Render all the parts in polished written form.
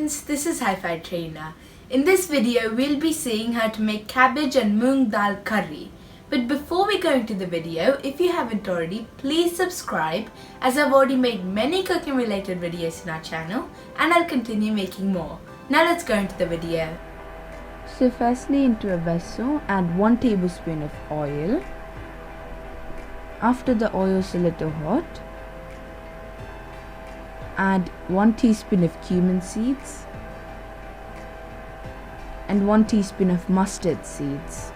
friends, this is Hi5 Trainer. In this video, we'll be seeing how to make cabbage and moong dal curry. But before we go into the video, if you haven't already, please subscribe as I've already made many cooking related videos in our channel and I'll continue making more. Now let's go into the video. So firstly, into a vessel add 1 tablespoon of oil. After the oil is a little hot, add 1 teaspoon of cumin seeds and 1 teaspoon of mustard seeds.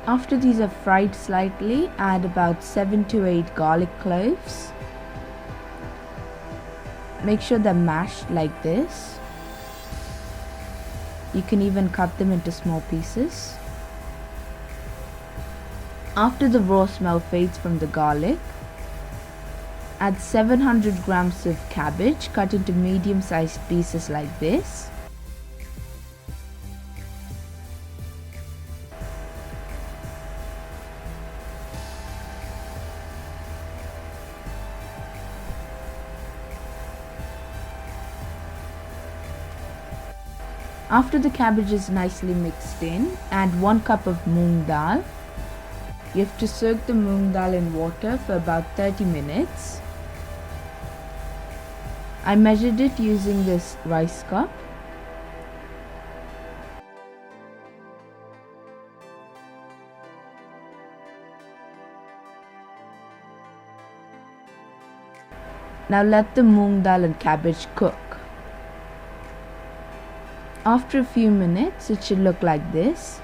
After these are fried slightly, add about 7 to 8 garlic cloves. Make sure they're mashed like this. You can even cut them into small pieces. After the raw smell fades from the garlic, add 700 grams of cabbage cut into medium-sized pieces like this. After the cabbage is nicely mixed in, add 1 cup of moong dal. You have to soak the moong dal in water for about 30 minutes. I measured it using this rice cup. Now let the moong dal and cabbage cook. After a few minutes, it should look like this.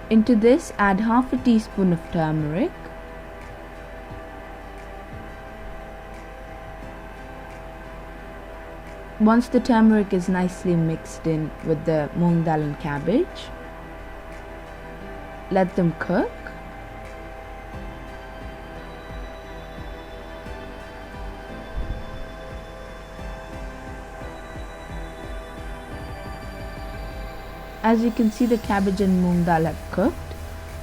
Into this, add half a teaspoon of turmeric, once the turmeric is nicely mixed in with the moong dal and cabbage, let them cook. As you can see, the cabbage and moong dal have cooked.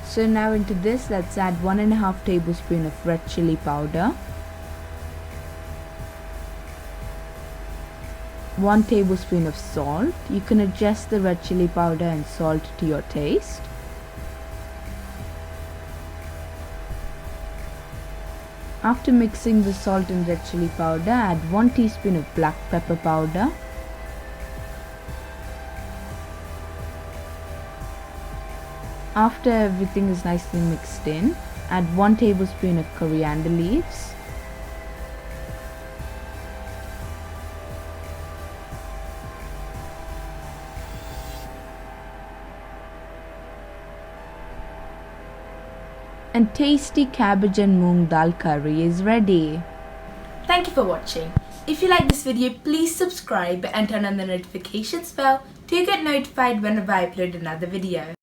So now into this, let's add 1.5 tablespoon of red chilli powder, 1 tablespoon of salt. You can adjust the red chilli powder and salt to your taste. After mixing the salt and red chilli powder, add 1 teaspoon of black pepper powder, after everything is nicely mixed in, add 1 tablespoon of coriander leaves, and tasty cabbage and moong dal curry is ready. Thank you for watching. If you like this video, please subscribe and turn on the notifications bell to get notified whenever I upload another video.